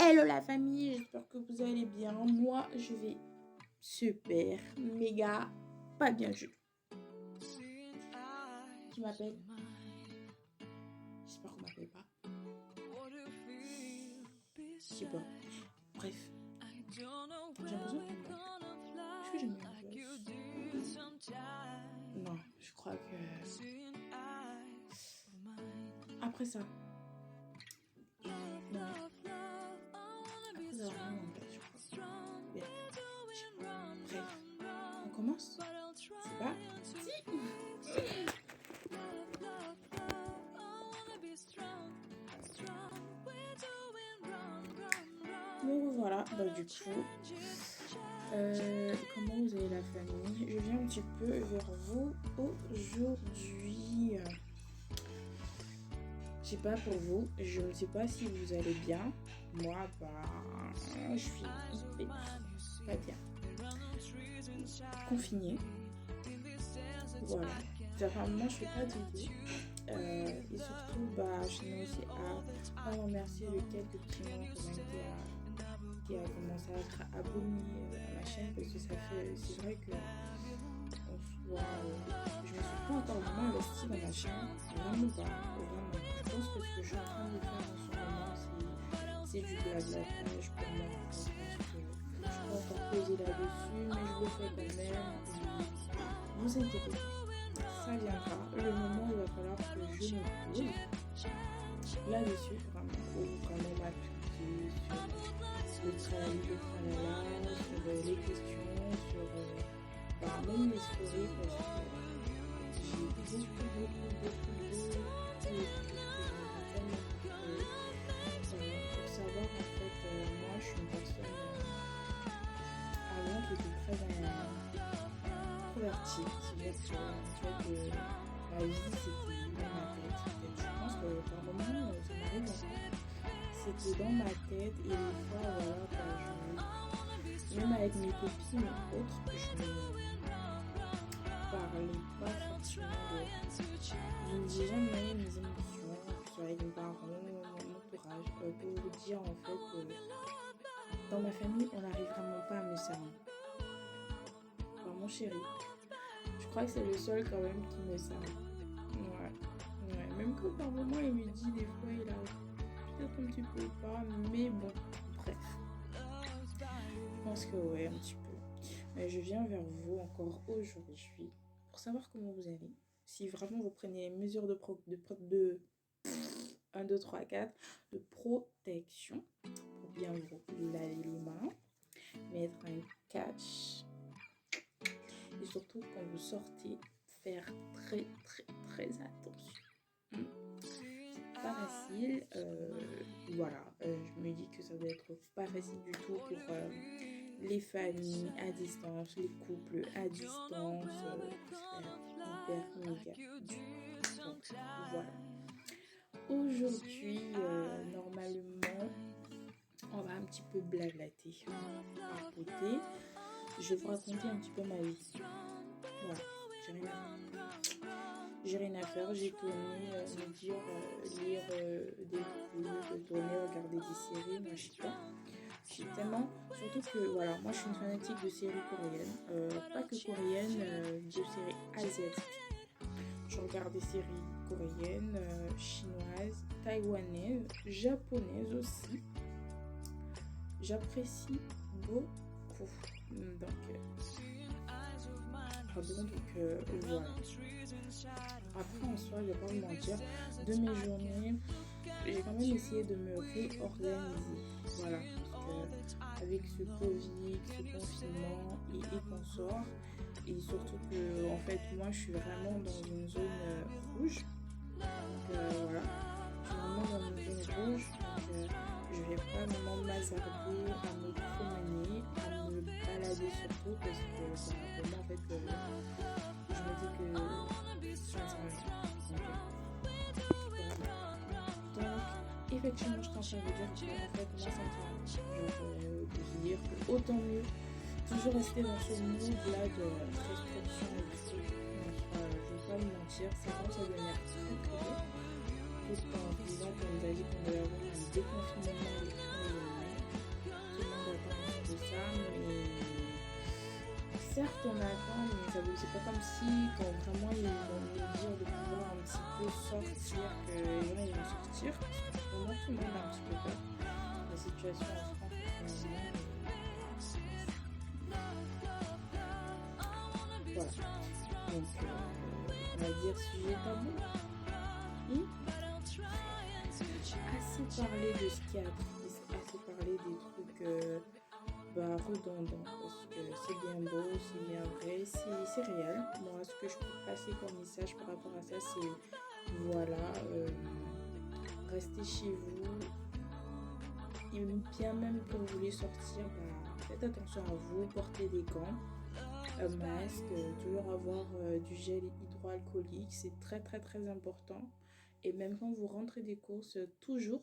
Hello la famille, j'espère que vous allez bien. Moi, je vais super, méga, pas bien joué. Qui m'appelle? J'espère qu'on m'appelle pas. Je sais pas. Bref. J'ai l'impression qu'on m'appelle. Est-ce que j'ai mis un voice? Non, je crois que... Après ça. Non. Après ça, vraiment, je crois. Bien. Bref. On commence? C'est pas? Si. Donc voilà, bah du coup, comment vous allez la famille? Je viens un petit peu vers vous aujourd'hui. Je sais pas pour vous, je ne sais pas si vous allez bien. Moi, bah, je suis pas bien. Confinée. Voilà. Généralement, je fais pas de vidéo. Et surtout, bah, je tiens aussi à remercier les quelques petits membres qui a commencé à être abonné à ma chaîne parce que ça fait, c'est vrai que en soi, je me suis pas encore vraiment investie dans ma chaîne, vraiment pas, vraiment. Je pense que ce que je suis en train de faire en ce moment, c'est du blablatage pour moi. Je pense que je peux encore poser là-dessus, mais je le fais quand même. Vous inquiétez pas, ça viendra. Le moment où il va falloir que je me pose là-dessus, vraiment m'appliquer sur le travail, le tralala, sur les questions, sur même les stories, parce que j'ai beaucoup pour savoir en fait, moi je suis une personne avant qui était très introvertie, c'est-à-dire que en fait ma vie c'était dans ma tête. Je pense que par moments ça m'arrive encore. C'était dans ma tête et des fois voilà même avec mes copines et autres je ne parlais pas forcément je ne disais jamais mes émotions, que ce soit avec mes parents, mon entourage, pour vous dire en fait dans ma famille on n'arrive vraiment pas à me cerner. Enfin, mon chéri, je crois que c'est le seul quand même qui me cerne. Ouais, même que par moment il me dit des fois il a peut-être un petit peu pas, mais bon, bref. Je pense que ouais, un petit peu. Mais je viens vers vous encore aujourd'hui pour savoir comment vous allez. Si vraiment vous prenez les mesures de 1, 2, 3, 4 de protection pour bien vous laver les mains, mettre un catch et surtout quand vous sortez, faire très attention. C'est pas facile, voilà, je me dis que ça doit être pas facile du tout pour les familles à distance, les couples à distance, hyper méga. Donc voilà. Aujourd'hui, normalement, on va un petit peu blablater, papoter. Je vais vous raconter un petit peu ma vie. Voilà, j'ai rien à faire, j'ai tourné, me dire, lire des trucs, tourner, regarder des séries, moi je sais pas. J'ai tellement, surtout que voilà, moi je suis une fanatique de séries coréennes, pas que coréennes, de séries asiatiques. Je regarde des séries coréennes, chinoises, taïwanaises, japonaises aussi. J'apprécie beaucoup. Donc voilà. Après en soi, je vais pas vous mentir, de mes journées, j'ai quand même essayé de me réorganiser. Voilà, parce que avec ce Covid, ce confinement et qu'on sort, et surtout que en fait moi je suis vraiment dans une zone rouge. Donc voilà, je suis vraiment dans une zone rouge, donc je vais pas vraiment m'hasarder à me promener, à me balader surtout parce que pour moi en fait je me dis que ça ne sert à rien. Donc effectivement je suis en train de dire que en fait moi ça me sert à rien. Genre de dire que autant mieux toujours rester dans ce mood là de restriction et tout. Donc je vais pas me mentir, ça commence à devenir très dur. Tout en disant qu'on nous a dit qu'on allait avoir un déconfinement ça, mais certes on attend, mais ça c'est pas comme si quand vraiment ils vont nous dire de pouvoir un petit peu sortir, que les gens ils vont sortir, parce que pour moi tout le monde a un petit peu peur. La situation en France en ce moment, voilà. Donc on va dire sujet tabou. Et assez parlé de ce qui a pris, assez parlé des trucs redondants, parce que c'est bien beau, c'est bien vrai, c'est réel. Moi, ce que je peux passer comme message par rapport à ça, c'est voilà, restez chez vous, et bien même quand vous voulez sortir, faites attention à vous, portez des gants, un masque, toujours avoir du gel hydroalcoolique, c'est très très très important. Et même quand vous rentrez des courses, toujours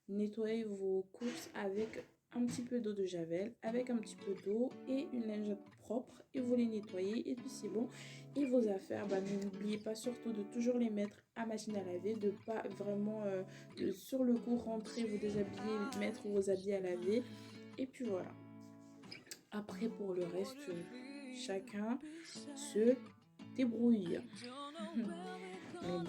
nettoyez vos courses avec un petit peu d'eau de javel, avec un petit peu d'eau et une lingette propre, et vous les nettoyez et puis c'est bon. Et vos affaires, n'oubliez pas surtout de toujours les mettre à machine à laver, de pas vraiment sur le coup rentrer, vous déshabiller, mettre vos habits à laver, et puis voilà. Après pour le reste, chacun se débrouille. Mais bon,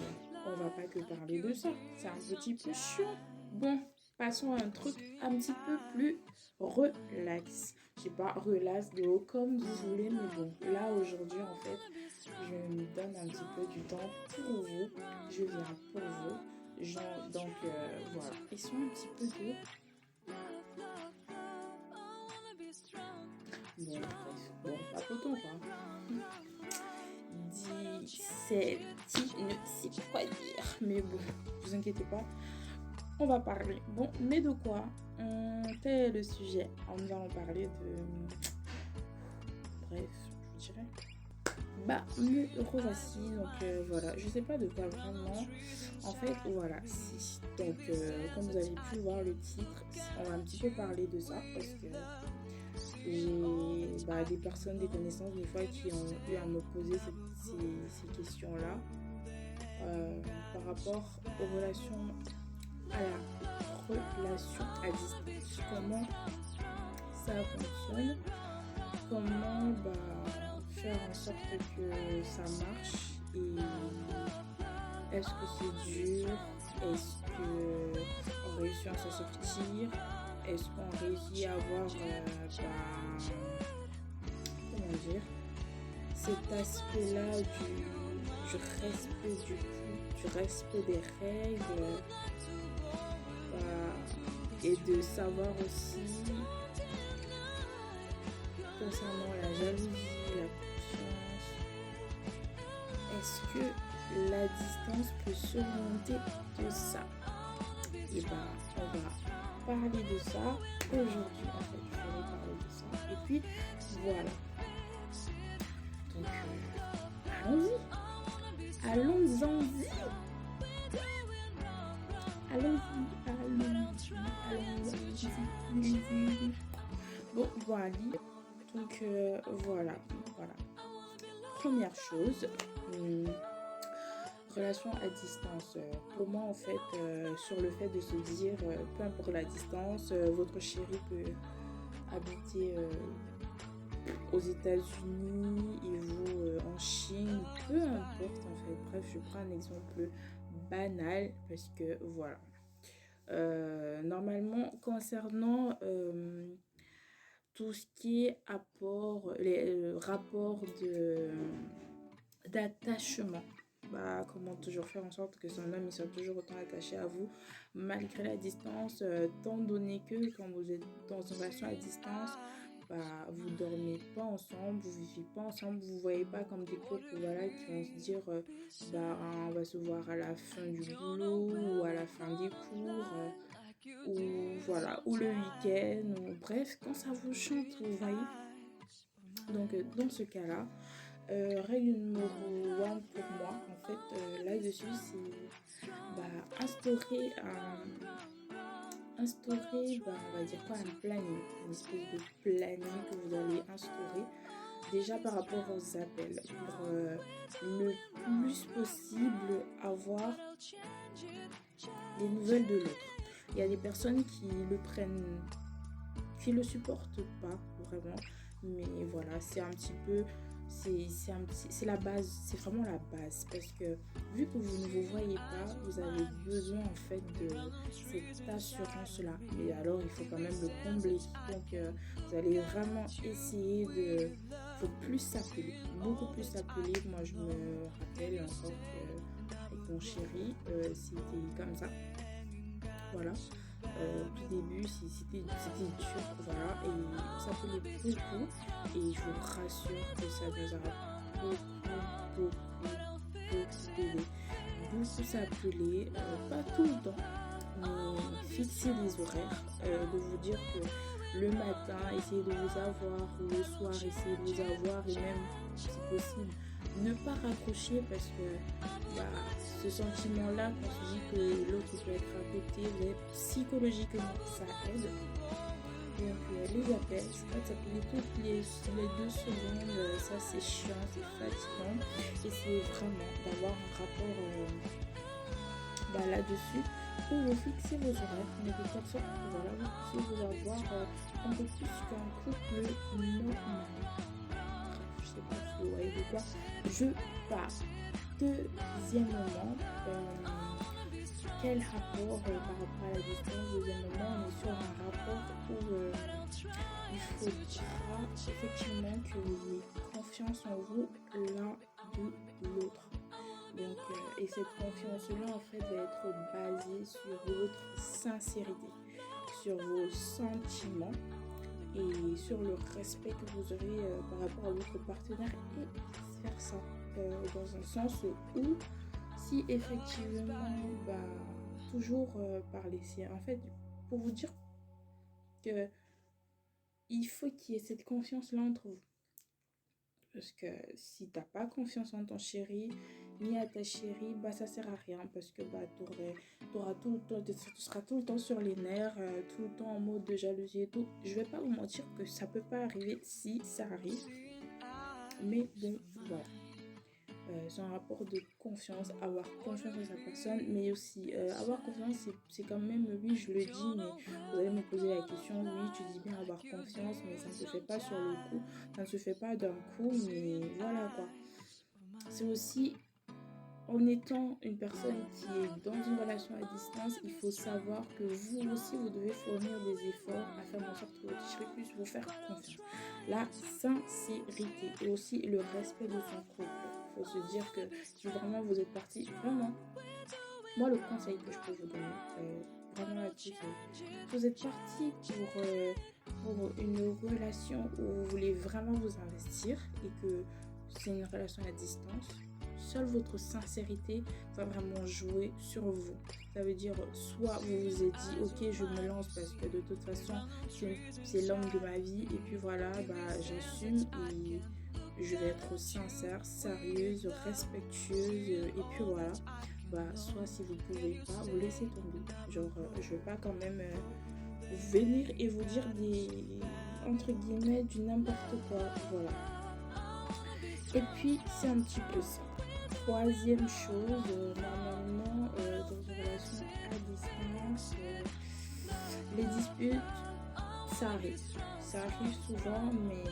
on va pas que parler de ça, c'est un petit peu chiant. Bon, passons à un truc un petit peu plus relax. Je sais pas, relax, de haut comme vous voulez, mais bon, là aujourd'hui en fait, je me donne un petit peu du temps pour vous. Je viens pour vous. Donc voilà, ils sont un petit peu de... Bon, bref, bon, papotons quoi. C'est ne sais quoi dire, mais bon, vous inquiétez pas, on va parler. Bon, mais de quoi? Quel est le sujet? Nous allons parler de... Bref, je dirais... me revoici, donc voilà, je sais pas de quoi vraiment. En fait, voilà, si. Donc, comme vous avez pu voir le titre, on va un petit peu parler de ça, parce que j'ai des personnes, des connaissances des fois qui ont eu à me poser ces questions-là par rapport aux relations, à la relation à distance. Comment ça fonctionne, comment faire en sorte que ça marche, et est-ce que c'est dur, est-ce qu'on réussit à s'en sortir, est-ce qu'on réussit à avoir comment dire, cet aspect-là du respect du respect des règles, et de savoir aussi concernant la jalousie, la confiance, est-ce que la distance peut surmonter de ça? Et on va parler de ça aujourd'hui. En fait, je voulais parler de ça. Et puis, voilà. Donc, allons-y. Bon, voilà. Donc, voilà. Première chose, relation à distance. Pour moi, en fait, sur le fait de se dire, peu importe la distance, votre chéri peut habiter aux États-Unis et vous en Chine, peu importe en fait. Bref, je prends un exemple banal parce que voilà. Normalement, concernant tout ce qui est apport, les rapports d'attachement, comment toujours faire en sorte que son homme il soit toujours autant attaché à vous malgré la distance, tant donné que quand vous êtes dans une relation à distance, vous dormez pas ensemble, vous vivez pas ensemble, vous voyez pas comme des couples qui vont se dire on va se voir à la fin du boulot ou à la fin des cours, ou le week-end, ou bref, quand ça vous chante, vous voyez. Donc dans ce cas-là, règle numéro 1 pour moi, en fait, là-dessus, c'est instaurer, on va dire quoi, un planning, une espèce de planning que vous allez instaurer déjà par rapport aux appels, pour le plus possible avoir les nouvelles de l'autre. Il y a des personnes qui le prennent qui le supportent pas vraiment. Mais voilà, c'est un petit peu, c'est la base, c'est vraiment la base. Parce que vu que vous ne vous voyez pas, vous avez besoin en fait de cette assurance-là. Mais alors, il faut quand même le combler. Donc, vous allez vraiment essayer de... Il faut plus s'appeler, beaucoup plus s'appeler. Moi, je me rappelle encore qu'avec mon chéri, c'était comme ça. Voilà. Au début, c'était dur, voilà, et on s'appelait beaucoup, et je vous rassure que ça nous a beaucoup aidé. Beaucoup s'appeler, pas tout le temps, mais fixer des horaires, de vous dire que le matin, essayez de vous avoir, ou le soir, essayez de vous avoir, et même, si possible, ne pas raccrocher parce que ce sentiment-là, quand on se dit que l'autre peut être à côté, psychologiquement, ça aide. Donc les appels, c'est pas de s'appeler toutes les 2 secondes, ça c'est chiant, c'est fatigant. Essayez vraiment d'avoir un rapport là-dessus où vous fixez vos horaires, mais de telle sorte que voilà, vous puissiez vous avoir un peu plus qu'un couple normal. Je sais pas si vous voyez de quoi je parle. Deuxièmement, quel rapport par rapport à la distance? Deuxièmement, on est sur un rapport où il faudra effectivement que vous ayez confiance en vous l'un de l'autre. Donc, et cette confiance-là, en fait, va être basée sur votre sincérité, sur vos sentiments et sur le respect que vous aurez par rapport à votre partenaire et faire ça dans un sens où si effectivement toujours parler, c'est en fait pour vous dire que il faut qu'il y ait cette confiance là entre vous, parce que si t'as pas confiance en ton chéri ni à ta chérie, ça sert à rien, parce que t'auras tout le temps, tu seras tout le temps sur les nerfs, tout le temps en mode de jalousie et tout. Je vais pas vous mentir que ça peut pas arriver, si ça arrive, mais bon voilà. C'est un rapport de confiance, avoir confiance en sa personne, mais aussi avoir confiance, c'est quand même, oui je le dis, mais vous allez me poser la question, oui tu dis bien avoir confiance, mais ça ne se fait pas sur le coup, ça ne se fait pas d'un coup, mais voilà quoi. C'est aussi en étant une personne qui est dans une relation à distance, il faut savoir que vous aussi vous devez fournir des efforts afin en sorte que votre chéri puisse vous faire confiance. La sincérité et aussi le respect de son couple. Il faut se dire que si vraiment vous êtes parti, vraiment, moi le conseil que je peux vous donner, vraiment là-dessus, c'est vous êtes parti pour une relation où vous voulez vraiment vous investir et que c'est une relation à distance. Seule votre sincérité va vraiment jouer sur vous. Ça veut dire, soit vous vous êtes dit, ok, je me lance parce que de toute façon, c'est l'homme de ma vie. Et puis voilà, j'assume et je vais être sincère, sérieuse, respectueuse. Et puis voilà, soit si vous ne pouvez pas, vous laissez tomber. Genre, je ne vais pas quand même venir et vous dire entre guillemets, du n'importe quoi. Voilà. Et puis, c'est un petit peu ça. Troisième chose, normalement, dans une relation à distance, les disputes, ça arrive. Ça arrive souvent, mais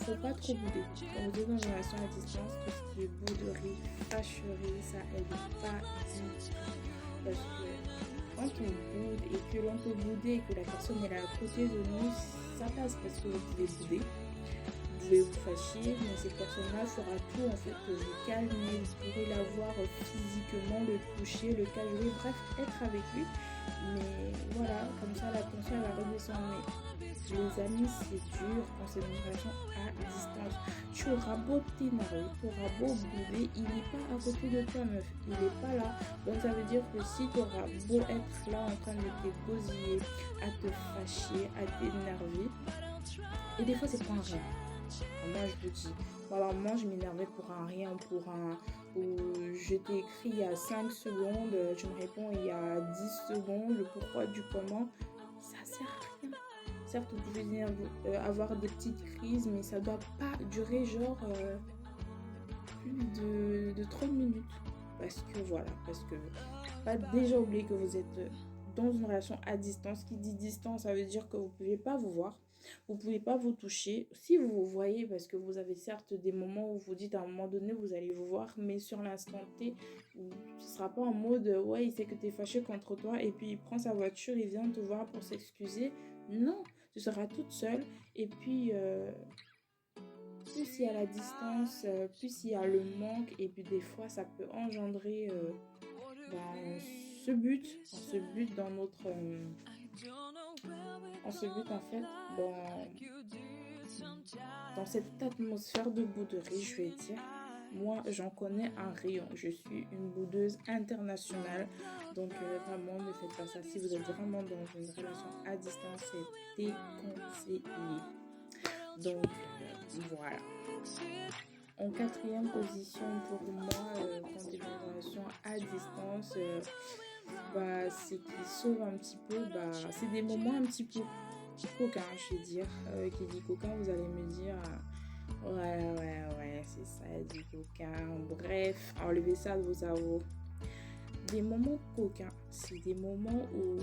faut pas trop bouder. Quand vous êtes dans une relation à distance, tout ce qui est bouderie, fâcherie, ça aide pas du tout. Parce que quand on boude et que l'on peut bouder et que la personne est là à côté de nous, ça passe parce que vous pouvez bouder. Vous pouvez vous fâcher, mais cette personne-là fera tout en fait que vous calmer. Vous pourrez la voir physiquement, le toucher, le cajoler, bref, être avec lui. Mais voilà, comme ça la tension va redescendre. Mais les amis, c'est dur quand c'est une relation à distance. Tu auras beau t'énerver, tu auras beau bouder, il n'est pas à côté de toi, meuf. Il n'est pas là. Donc ça veut dire que si tu auras beau être là en train de t'égosiller, à te fâcher, à t'énerver, et des fois c'est pas un rien. Moi je vous dis, moi je m'énervais pour un rien, où je t'ai écrit il y a 5 secondes, tu me réponds il y a 10 secondes, le pourquoi du comment, ça sert à rien. Certes vous pouvez avoir des petites crises, mais ça doit pas durer genre plus de 30 minutes. Parce que pas déjà oublier que vous êtes dans une relation à distance. Qui dit distance, ça veut dire que vous ne pouvez pas vous voir, vous ne pouvez pas vous toucher. Si vous vous voyez, parce que vous avez certes des moments où vous dites à un moment donné, vous allez vous voir, mais sur l'instant T, ce ne sera pas en mode, ouais, il sait que tu es fâché contre toi et puis il prend sa voiture, il vient te voir pour s'excuser. Non, tu seras toute seule et puis... plus il y a la distance, plus il y a le manque et puis des fois ça peut engendrer ce but dans notre en ce but en fait dans cette atmosphère de bouderie, je vais dire. Moi j'en connais un rayon, je suis une boudeuse internationale, donc vraiment ne faites pas ça. Si vous êtes vraiment dans une relation à distance, c'est déconseillé. Donc voilà. En quatrième position pour moi, quand tu es dans une relation à distance, ce qui sauve un petit peu, c'est des moments un petit peu coquins, je vais dire. Qui dit coquin, vous allez me dire, ouais, c'est ça, dit coquin. Bref, enlevez ça de vos cerveaux. Des moments coquins, c'est des moments où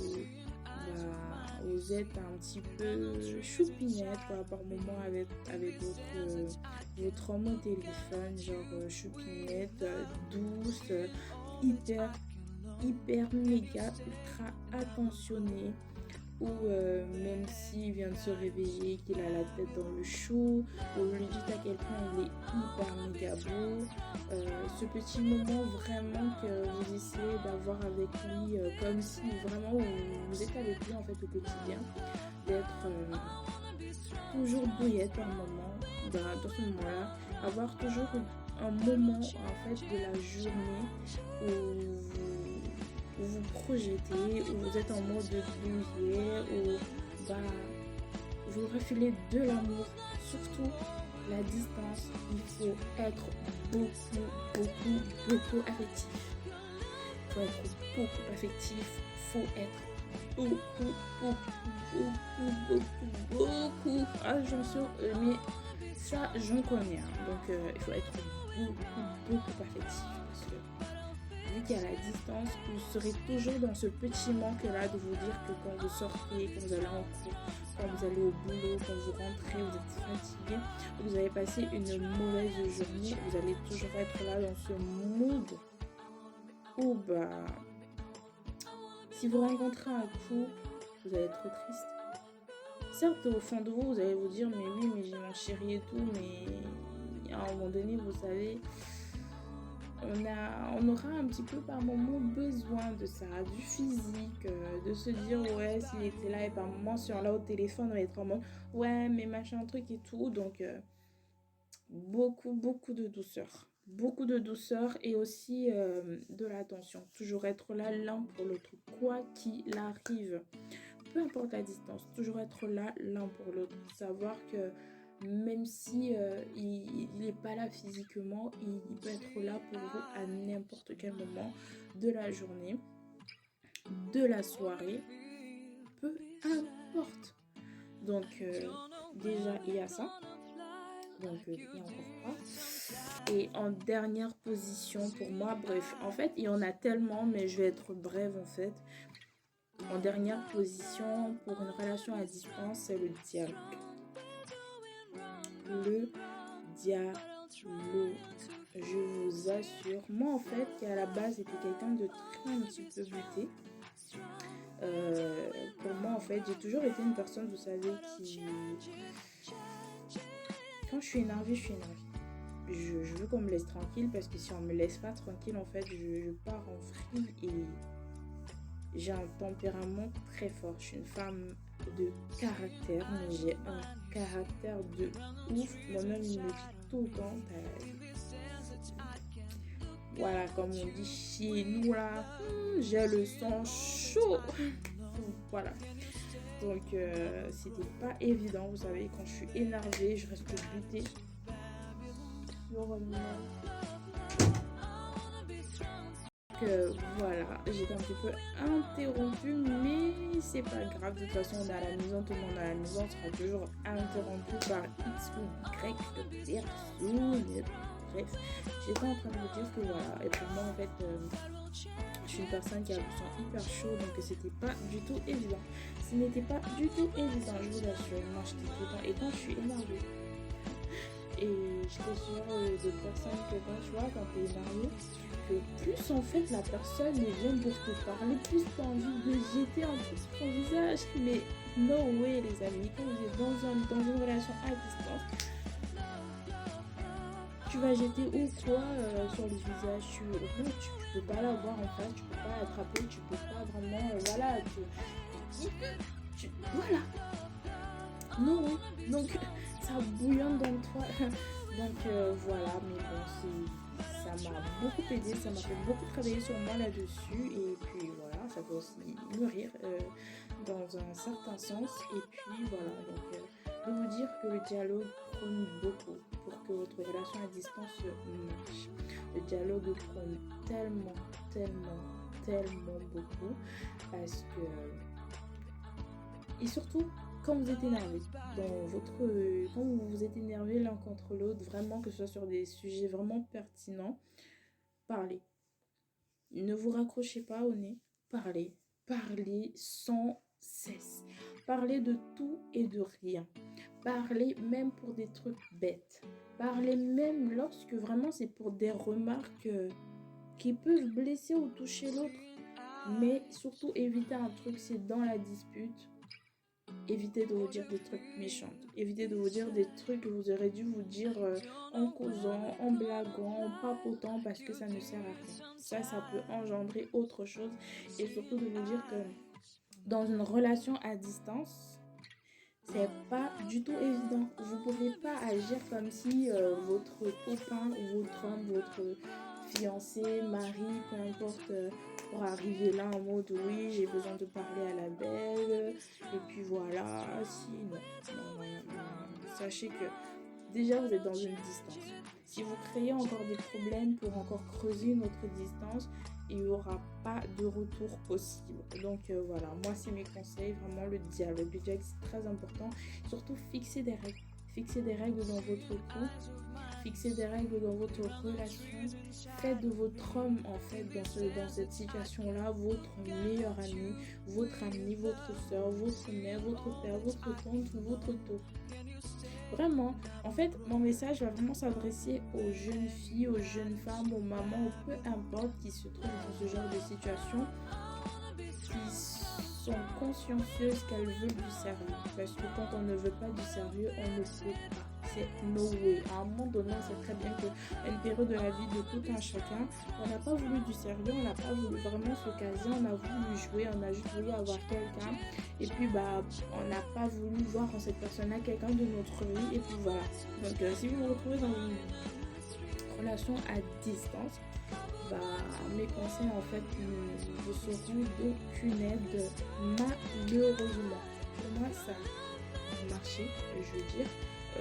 vous êtes un petit peu choupinette par moment avec votre homme au téléphone, genre choupinette, douce, hyper méga ultra attentionnée, ou même s'il vient de se réveiller, qu'il a la tête dans le chou, vous lui dites à quel point il est hyper méga beau. Ce petit moment vraiment que vous essayez d'avoir avec lui, comme si vraiment vous êtes avec lui en fait au quotidien, d'être toujours douillette par moment, dans ce moment-là, avoir toujours un moment en fait de la journée où vous projetez, où vous êtes en mode douillet, où vous refilez de l'amour. Surtout la distance, il faut être beaucoup affectif. Il faut être beaucoup affectif, il faut être beaucoup. Ah, j'en suis, mais ça, j'en connais. Donc, il faut être beaucoup affectif parce que vu qu'il y a la distance, vous serez toujours dans ce petit manque-là de vous dire que quand vous sortez, quand vous allez en cours, quand vous allez au boulot, quand vous rentrez, vous êtes fatigué, vous avez passé une mauvaise journée, vous allez toujours être là dans ce mood où si vous rencontrez un couple, vous allez être triste. Certes, au fond de vous, vous allez vous dire, mais oui, mais j'ai mon chéri et tout, mais à un moment donné, vous savez, on aura un petit peu par moment besoin de ça, du physique, de se dire ouais, s'il était là et par moment sur là au téléphone, on va être en mode ouais, mais machin truc et tout. Donc beaucoup de douceur et aussi de l'attention. Toujours être là l'un pour l'autre, quoi qu'il arrive. Peu importe la distance, toujours être là l'un pour l'autre. Savoir que même si il n'est pas là physiquement, il peut être là pour vous à n'importe quel moment de la journée, de la soirée, peu importe. Donc déjà il y a ça. Donc il y a encore pas. Et en dernière position pour moi, bref, en fait il y en a tellement, mais je vais être brève en fait. En dernière position pour une relation à distance, c'est le dialogue. Le dialogue, je vous assure. Moi en fait, qui à la base était quelqu'un de très un petit peu buté. Pour moi en fait, j'ai toujours été une personne, vous savez, qui... Quand je suis énervée, je veux qu'on me laisse tranquille, parce que si on me laisse pas tranquille, en fait, je pars en vrille et j'ai un tempérament très fort. Je suis une femme de caractère, mais j'ai un caractère de ouf. Moi-même, il me dit tout le temps, voilà, comme on dit chez nous là, j'ai le sang chaud. Voilà. Donc, c'était pas évident, vous savez, quand je suis énervée, je reste butée. Voilà, j'étais un petit peu interrompue, mais c'est pas grave. De toute façon, on est à la maison, tout le monde est à la maison, on sera toujours interrompu par X ou Y personne. bref, j'étais en train de vous dire que voilà, et pour moi en fait, je suis une personne qui a le sang hyper chaud, donc c'était pas du tout évident. Ce n'était pas du tout évident, je vous assure. Moi j'étais tout le temps, et quand je suis énervée, et j'étais sûre de personnes que quand tu vois, quand t'es énervée, que plus en fait la personne vient pour te parler, plus t'as envie de jeter un truc sur ton visage. Mais no way les amis, quand vous êtes dans une relation à distance, tu vas jeter ou quoi sur le visage, tu peux pas la voir en face, tu peux pas l'attraper, tu peux pas vraiment, voilà, voilà, non, donc ça bouillonne dans toi. Donc voilà, mais bon, ça m'a beaucoup aidé, ça m'a fait beaucoup travailler sur moi là-dessus, et puis voilà, ça peut aussi mûrir dans un certain sens, et puis voilà, donc de vous dire que le dialogue prône beaucoup pour que votre relation à distance marche. Le dialogue prône tellement beaucoup, parce que, et surtout, quand vous êtes énervé, quand vous vous êtes énervé l'un contre l'autre, vraiment que ce soit sur des sujets vraiment pertinents, parlez. Ne vous raccrochez pas au nez, parlez. Parlez sans cesse. Parlez de tout et de rien. Parlez même pour des trucs bêtes. Parlez même lorsque vraiment c'est pour des remarques qui peuvent blesser ou toucher l'autre. Mais surtout évitez un truc, c'est dans la dispute. Évitez de vous dire des trucs méchants. Évitez de vous dire des trucs que vous aurez dû vous dire en causant, en blaguant, en papotant, parce que ça ne sert à rien. Ça peut engendrer autre chose. Et surtout de vous dire que dans une relation à distance, c'est pas du tout évident. Vous pouvez pas agir comme si votre copain, votre homme, votre fiancé, mari, peu importe, pour arriver là en mode oui, j'ai besoin de parler à la belle, et puis voilà, si, non. Sachez que déjà vous êtes dans une distance. Si vous créez encore des problèmes pour encore creuser notre distance, il n'y aura pas de retour possible. Donc voilà, moi c'est mes conseils, vraiment le dialogue. Le dialogue c'est très important. Surtout fixer des règles. Fixer des règles dans votre couple, fixer des règles dans votre relation. Faites de votre homme en fait dans cette situation-là votre meilleur ami, votre soeur, votre mère, votre père, votre tante, votre tante. Vraiment, en fait, mon message va vraiment s'adresser aux jeunes filles, aux jeunes femmes, aux mamans, peu importe qui se trouvent dans ce genre de situation, qui sont consciencieuses qu'elles veulent du sérieux. Parce que quand on ne veut pas du sérieux, on ne peut pas. C'est no way. À un moment donné, on sait très bien qu'à une période de la vie de tout un chacun, on n'a pas voulu du sérieux, on n'a pas voulu vraiment se caser, on a voulu jouer, on a juste voulu avoir quelqu'un. Et puis, on n'a pas voulu voir en cette personne-là quelqu'un de notre vie. Et puis voilà. Donc, si vous vous retrouvez dans une relation à distance, mes conseils en fait ne vous seront d'aucune aide, malheureusement. Pour moi, ça a marché, je veux dire.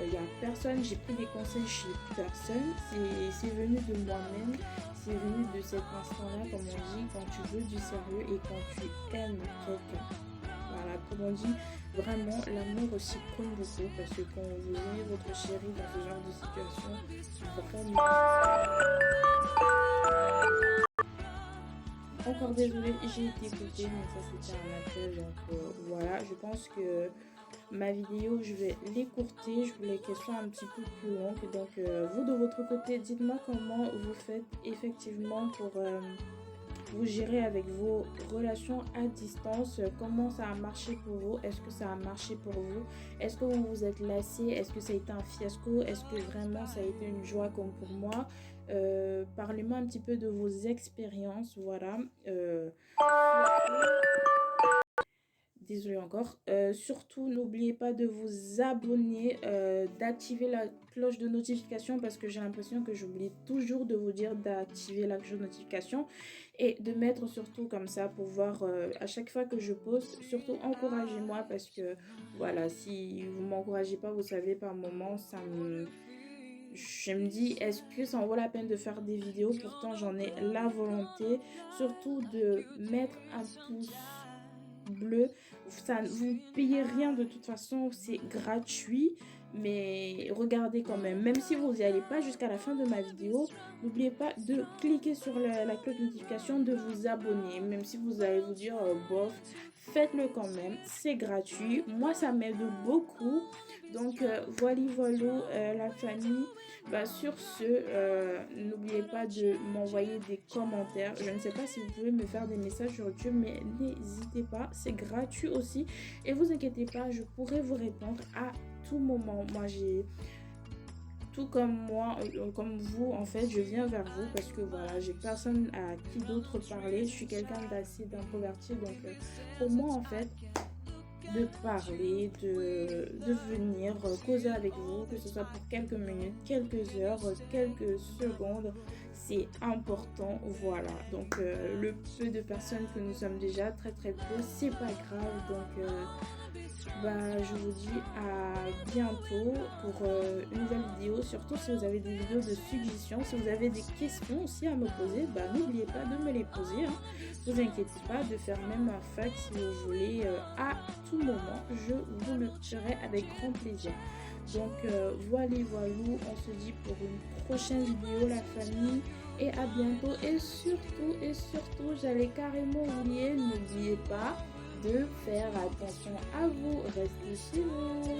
Il n'y a personne, j'ai pris des conseils chez personne, c'est venu de moi-même, c'est venu de cet instant-là, comme on dit, quand tu veux du sérieux et quand tu aimes quelqu'un. Voilà, comme on dit, vraiment, l'amour aussi prône beaucoup, parce que quand vous aimez votre chéri dans ce genre de situation, vraiment... Encore désolée, j'ai été coupée, mais ça c'était un appel, donc voilà, je pense que ma vidéo, je vais l'écourter, je voulais qu'elle soit un petit peu plus longue. Donc vous de votre côté, dites-moi comment vous faites effectivement pour vous gérer avec vos relations à distance. Comment ça a marché pour vous? Est-ce que ça a marché pour vous? Est-ce que vous vous êtes lassé? Est-ce que ça a été un fiasco? Est-ce que vraiment ça a été une joie comme pour moi? Parlez-moi un petit peu de vos expériences, voilà. Désolée encore. Surtout, n'oubliez pas de vous abonner, d'activer la cloche de notification parce que j'ai l'impression que j'oublie toujours de vous dire d'activer la cloche de notification et de mettre surtout comme ça pour voir à chaque fois que je poste. Surtout, encouragez-moi parce que voilà, si vous m'encouragez pas, vous savez, par moment, je me dis, est-ce que ça en vaut la peine de faire des vidéos? Pourtant, j'en ai la volonté. Surtout de mettre un pouce bleu, ça vous ne payez rien de toute façon, c'est gratuit. mais regardez quand même si vous n'y allez pas jusqu'à la fin de ma vidéo, n'oubliez pas de cliquer sur la cloche de notification, de vous abonner, même si vous allez vous dire bof, faites-le quand même, c'est gratuit, moi ça m'aide beaucoup. Donc voilà la famille. Sur ce, n'oubliez pas de m'envoyer des commentaires. Je ne sais pas si vous pouvez me faire des messages sur YouTube, mais n'hésitez pas, c'est gratuit aussi. Et vous inquiétez pas, je pourrai vous répondre à tout moment. Moi, tout comme moi, comme vous, en fait, je viens vers vous parce que voilà, j'ai personne à qui d'autre parler. Je suis quelqu'un d'assez d'introverti, donc pour moi, en fait, de parler, de venir causer avec vous, que ce soit pour quelques minutes, quelques heures, quelques secondes, c'est important, voilà. Donc le peu de personnes que nous sommes déjà, très peu, c'est pas grave. Donc je vous dis à bientôt pour une nouvelle vidéo. Surtout si vous avez des vidéos de suggestions, si vous avez des questions aussi à me poser, n'oubliez pas de me les poser, hein. Vous inquiétez pas de faire même un fax si vous voulez, à tout moment, je vous le ferai avec grand plaisir. Donc voilà, on se dit pour une prochaine vidéo la famille, et à bientôt. Et surtout, j'allais carrément oublier, n'oubliez pas de faire attention à vous, restez chez vous.